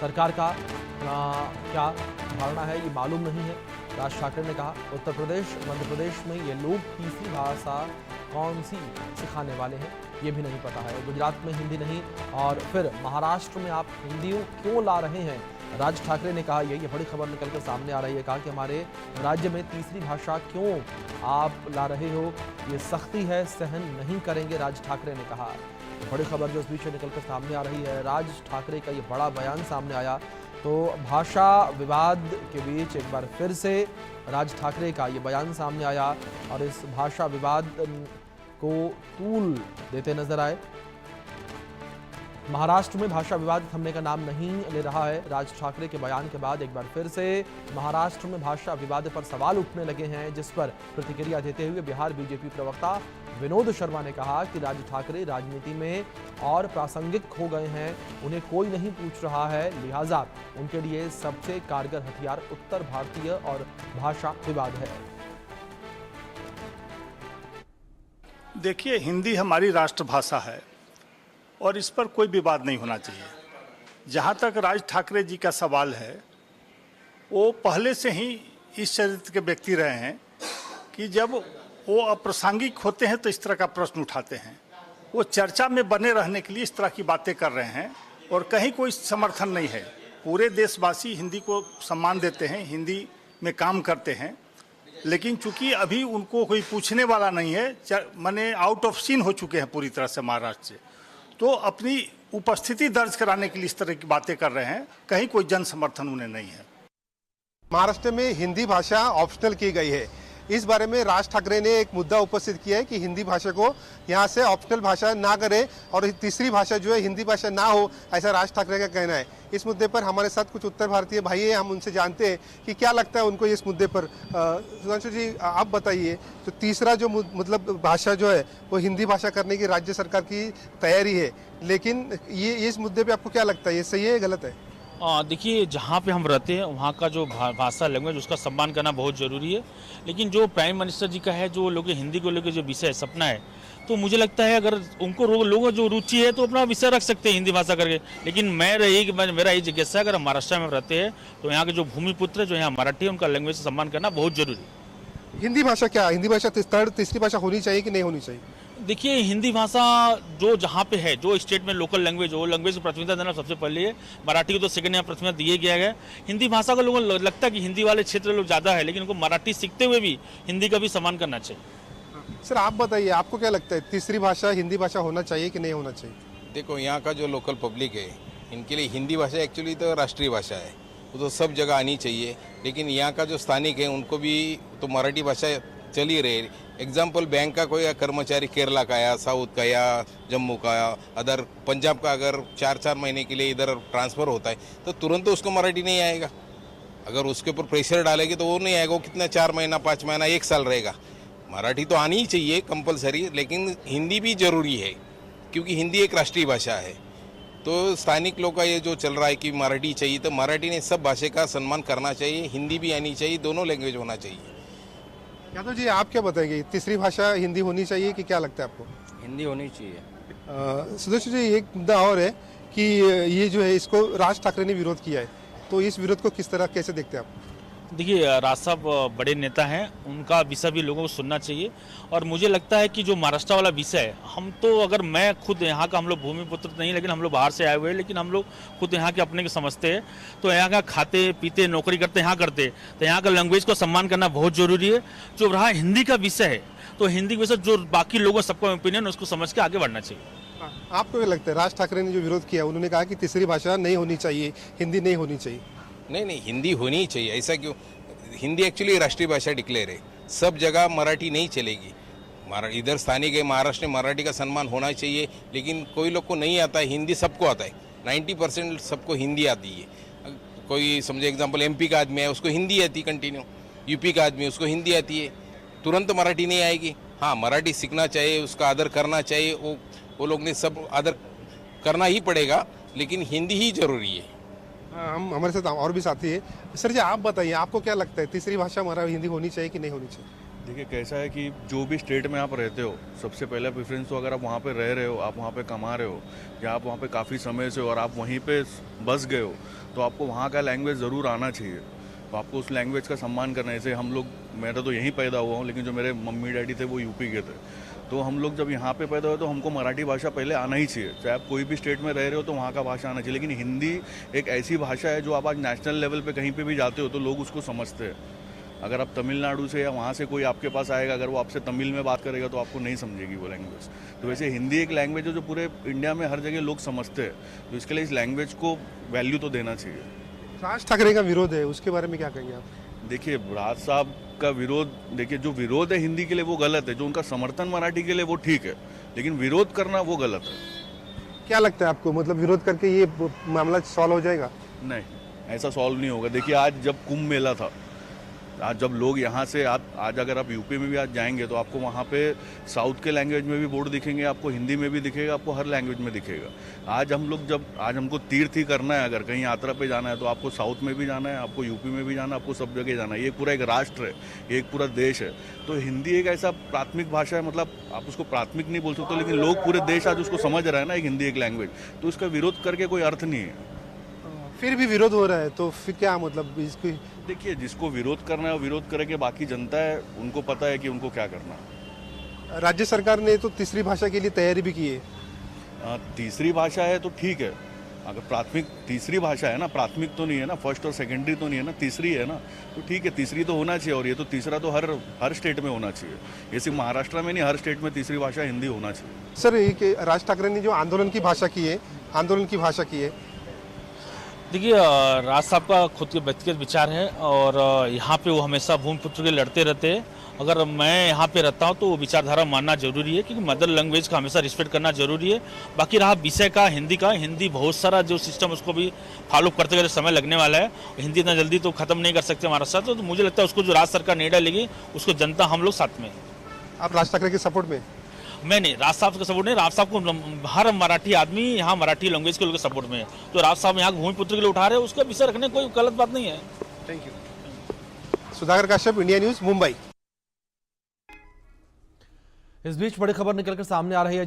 सरकार का क्या धारणा है ये मालूम नहीं है। राज ठाकरे ने कहा उत्तर प्रदेश मध्य प्रदेश में ये लोग तीसरी भाषा कौन सी सिखाने वाले हैं ये भी नहीं पता है। गुजरात में हिंदी नहीं और फिर महाराष्ट्र में आप हिंदी क्यों ला रहे हैं। राज ठाकरे ने कहा ये बड़ी खबर निकलकर सामने आ रही है। कहा कि हमारे राज्य में तीसरी भाषा क्यों आप ला रहे हो, ये सख्ती है, सहन नहीं करेंगे, राज ठाकरे ने कहा। बड़ी खबर जो इस बीच निकलकर सामने आ रही है, राज ठाकरे का ये बड़ा बयान सामने आया तो भाषा विवाद के बीच एक बार फिर से राज ठाकरे का ये बयान सामने आया और इस भाषा विवाद को तूल देते नजर आए। महाराष्ट्र में भाषा विवाद थमने का नाम नहीं ले रहा है। राज ठाकरे के बयान के बाद एक बार फिर से महाराष्ट्र में भाषा विवाद पर सवाल उठने लगे हैं, जिस पर प्रतिक्रिया देते हुए बिहार बीजेपी प्रवक्ता विनोद शर्मा ने कहा कि राज ठाकरे राजनीति में और प्रासंगिक हो गए हैं, उन्हें कोई नहीं पूछ रहा है, लिहाजा उनके लिए सबसे कारगर हथियार उत्तर भारतीय और भाषा विवाद है। देखिए, हिंदी हमारी राष्ट्रभाषा है और इस पर कोई विवाद नहीं होना चाहिए। जहाँ तक राज ठाकरे जी का सवाल है, वो पहले से ही इस चरित्र के व्यक्ति रहे हैं कि जब वो अप्रासंगिक होते हैं तो इस तरह का प्रश्न उठाते हैं। वो चर्चा में बने रहने के लिए इस तरह की बातें कर रहे हैं और कहीं कोई समर्थन नहीं है। पूरे देशवासी हिंदी को सम्मान देते हैं, हिंदी में काम करते हैं, लेकिन चूंकि अभी उनको कोई पूछने वाला नहीं है, माने आउट ऑफ सीन हो चुके हैं पूरी तरह से महाराष्ट्र से, तो अपनी उपस्थिति दर्ज कराने के लिए इस तरह की बातें कर रहे हैं। कहीं कोई जन समर्थन उन्हें नहीं है। महाराष्ट्र में हिंदी भाषा ऑप्शनल की गई है। इस बारे में राज ठाकरे ने एक मुद्दा उपस्थित किया है कि हिंदी भाषा को यहाँ से ऑप्शनल भाषा ना करें और तीसरी भाषा जो है हिंदी भाषा ना हो, ऐसा राज ठाकरे का कहना है। इस मुद्दे पर हमारे साथ कुछ उत्तर भारतीय भाई हैं, हम उनसे जानते हैं कि क्या लगता है उनको इस मुद्दे पर। सुधांशु जी, आप बताइए, तो तीसरा जो मतलब भाषा जो है वो हिंदी भाषा करने की राज्य सरकार की तैयारी है, लेकिन ये इस मुद्दे पर आपको क्या लगता है, ये सही है गलत है? देखिए, जहाँ पे हम रहते हैं वहाँ का जो भाषा लैंग्वेज उसका सम्मान करना बहुत ज़रूरी है, लेकिन जो प्राइम मिनिस्टर जी का है, जो लोग हिंदी को लेकर जो विषय सपना है, तो मुझे लगता है अगर उनको लोगों जो रुचि है तो अपना विषय रख सकते हैं हिंदी भाषा करके। लेकिन मेरा ये जिज्ञासा है, अगर हम महाराष्ट्र में रहते हैं तो यहाँ के जो भूमिपुत्र है, जो यहाँ मराठी है, उनका लैंग्वेज का सम्मान करना बहुत जरूरी है। हिंदी भाषा क्या, हिंदी भाषा तीसरी भाषा होनी चाहिए कि नहीं होनी चाहिए? देखिए, हिंदी भाषा जो जहाँ पे है, जो स्टेट में लोकल लैंग्वेज हो, लैंग्वेज को प्राथमिकता देना सबसे पहले है। मराठी को तो सेकंड यहाँ प्राथमिकता दिए गया है। हिंदी भाषा को लोगों को लगता है कि हिंदी वाले क्षेत्र लोग ज़्यादा है, लेकिन उनको मराठी सीखते हुए भी हिंदी का भी सम्मान करना चाहिए। सर, आप बताइए, आपको क्या लगता है तीसरी भाषा हिंदी भाषा होना चाहिए कि नहीं होना चाहिए? देखो, यहाँ का जो लोकल पब्लिक है, इनके लिए हिंदी भाषा एक्चुअली तो राष्ट्रीय भाषा है, वो तो सब जगह आनी चाहिए। लेकिन यहाँ का जो स्थानिक है उनको भी तो मराठी भाषा चल ही रही। एग्जाम्पल, बैंक का कोई कर्मचारी केरला का या साउथ का या जम्मू का या अदर पंजाब का अगर 4-4 महीने के लिए इधर ट्रांसफ़र होता है तो तुरंत तो उसको मराठी नहीं आएगा। अगर उसके ऊपर प्रेशर डालेगी तो वो नहीं आएगा। वो कितना 4 महीना 5 महीना 1 साल रहेगा। मराठी तो आनी ही चाहिए कंपलसरी, लेकिन हिंदी भी ज़रूरी है क्योंकि हिंदी एक राष्ट्रीय भाषा है। तो स्थानिक लोग का ये जो चल रहा है कि मराठी चाहिए, तो मराठी ने सब भाषा का सम्मान करना चाहिए, हिंदी भी आनी चाहिए, दोनों लैंग्वेज होना चाहिए। यादव जी, आप क्या बताएंगे, तीसरी भाषा हिंदी होनी चाहिए कि क्या लगता है आपको? हिंदी होनी चाहिए। सुदर्शन जी, एक मुद्दा और है कि ये जो है इसको राज ठाकरे ने विरोध किया है, तो इस विरोध को किस तरह कैसे देखते हैं आप? देखिए, राज साहब बड़े नेता हैं, उनका विषय भी लोगों को सुनना चाहिए। और मुझे लगता है कि जो महाराष्ट्र वाला विषय है, हम तो अगर मैं खुद यहाँ का, हम लोग भूमिपुत्र नहीं, लेकिन हम लोग बाहर से आए हुए हैं, लेकिन हम लोग खुद यहाँ के अपने को समझते हैं। तो यहाँ का खाते पीते नौकरी करते यहाँ करते, तो यहाँ का लैंग्वेज को सम्मान करना बहुत ज़रूरी है। जो रहा हिंदी का विषय है, तो हिंदी के विषय जो बाकी लोगों सबका ओपिनियन उसको समझ के आगे बढ़ना चाहिए। आपको क्या लगता है, राज ठाकरे ने जो विरोध किया, उन्होंने कहा कि तीसरी भाषा नहीं होनी चाहिए, हिंदी नहीं होनी चाहिए? नहीं, हिंदी होनी ही चाहिए। ऐसा क्यों? हिंदी एक्चुअली राष्ट्रीय भाषा डिक्लेयर है। सब जगह मराठी नहीं चलेगी। इधर स्थानिक है, महाराष्ट्र में मराठी का सम्मान होना चाहिए, लेकिन कोई लोग को नहीं आता है। हिंदी सबको आता है, 90% सबको हिंदी आती है। कोई समझे एग्जांपल, एमपी का आदमी है, उसको हिंदी आती है कंटिन्यू। यूपी का आदमी, उसको हिंदी आती है, तुरंत मराठी नहीं आएगी। हाँ, मराठी सीखना चाहिए, उसका आदर करना चाहिए। वो लोग ने सब आदर करना ही पड़ेगा, लेकिन हिंदी ही जरूरी है। हम हमारे साथ और भी साथी है। सर जी, आप बताइए, आपको क्या लगता है तीसरी भाषा हमारा हिंदी होनी चाहिए कि नहीं होनी चाहिए? देखिए कैसा है कि जो भी स्टेट में आप रहते हो, सबसे पहला प्रेफरेंस तो अगर आप वहाँ पे रह रहे हो, आप वहाँ पे कमा रहे हो या आप वहाँ पे काफ़ी समय से हो और आप वहीं पे बस गए हो, तो आपको वहाँ का लैंग्वेज ज़रूर आना चाहिए। तो आपको उस लैंग्वेज का सम्मान करना है। जैसे हम लोग, मैं तो यहीं पैदा हुआ हूँ, लेकिन जो मेरे मम्मी डैडी थे वो यूपी के थे, तो हम लोग जब यहाँ पे पैदा हुए तो हमको मराठी भाषा पहले आना ही चाहिए। चाहे आप कोई भी स्टेट में रह रहे हो तो वहाँ का भाषा आना चाहिए। लेकिन हिंदी एक ऐसी भाषा है जो आप आज नेशनल लेवल पे कहीं पे भी जाते हो तो लोग उसको समझते हैं। अगर आप तमिलनाडु से या वहाँ से कोई आपके पास आएगा, अगर वो आपसे तमिल में बात करेगा तो आपको नहीं समझेगी वो लैंग्वेज। तो वैसे हिंदी एक लैंग्वेज है जो पूरे इंडिया में हर जगह लोग समझते हैं, तो इसके लिए इस लैंग्वेज को वैल्यू तो देना चाहिए। राज ठाकरे का विरोध है, उसके बारे में क्या कहेंगे आप? देखिए राज साहब का विरोध, देखिए जो विरोध है हिंदी के लिए वो गलत है, जो उनका समर्थन मराठी के लिए वो ठीक है, लेकिन विरोध करना वो गलत है। क्या लगता है आपको, मतलब विरोध करके ये मामला सॉल्व हो जाएगा? नहीं, ऐसा सॉल्व नहीं होगा। देखिए आज जब कुंभ मेला था, आज जब लोग यहाँ से आज अगर आप यूपी में भी आज जाएंगे तो आपको वहाँ पे साउथ के लैंग्वेज में भी बोर्ड दिखेंगे, आपको हिंदी में भी दिखेगा, आपको हर लैंग्वेज में दिखेगा। आज हमको तीर्थ ही करना है, अगर कहीं यात्रा पे जाना है तो आपको साउथ में भी जाना है, आपको यूपी में भी जाना है, आपको सब जगह जाना है। ये पूरा एक राष्ट्र है, ये एक पूरा देश है। तो हिंदी एक ऐसा प्राथमिक भाषा है, मतलब आप उसको प्राथमिक नहीं बोल सकते, लेकिन लोग पूरे देश आज उसको समझ रहे हैं ना, एक हिंदी एक लैंग्वेज, तो इसका विरोध करके कोई अर्थ नहीं है। फिर भी विरोध हो रहा है तो फिर क्या मतलब इसकी? देखिए जिसको विरोध करना है वो विरोध करेंगे, बाकी जनता है उनको पता है कि उनको क्या करना है। राज्य सरकार ने तो तीसरी भाषा के लिए तैयारी भी की है। तीसरी भाषा है तो ठीक है, अगर प्राथमिक तीसरी भाषा है ना, प्राथमिक तो नहीं है ना, फर्स्ट और सेकेंडरी तो नहीं है ना, तीसरी है ना, तो ठीक है, तीसरी तो होना चाहिए। और ये तो तीसरा तो हर स्टेट में होना चाहिए, ये सिर्फ महाराष्ट्र में नहीं, हर स्टेट में तीसरी भाषा हिंदी होना चाहिए। सर ये कि राज ठाकरे ने जो आंदोलन की भाषा की है, देखिए राज साहब का खुद के व्यक्तिगत विचार है और यहाँ पे वो हमेशा भूमिपुत्र के लड़ते रहते हैं। अगर मैं यहाँ पे रहता हूँ तो वो विचारधारा मानना जरूरी है, क्योंकि मदर लैंग्वेज का हमेशा रिस्पेक्ट करना जरूरी है। बाकी रहा विषय का हिंदी बहुत सारा जो सिस्टम उसको भी फॉलो करते करते समय लगने वाला है। हिंदी इतना जल्दी तो खत्म नहीं कर सकते हमारा साथ, तो मुझे लगता है उसको जो राज्य सरकार निर्णय लेगी उसको जनता हम लोग साथ में। आप राज ठाकरे के सपोर्ट में? मैं नहीं, राज साहब का सपोर्ट नहीं, राज साहब को हर मराठी आदमी यहाँ मराठी लैंग्वेज के लोग सपोर्ट में है, तो राज साहब यहाँ भूमिपुत्र के लिए उठा रहे हैं, उसका विषय रखने कोई गलत बात नहीं है। Thank you. Sudhakar Kashyap, India news, Mumbai. इस बीच बड़ी खबर निकलकर सामने आ रही है।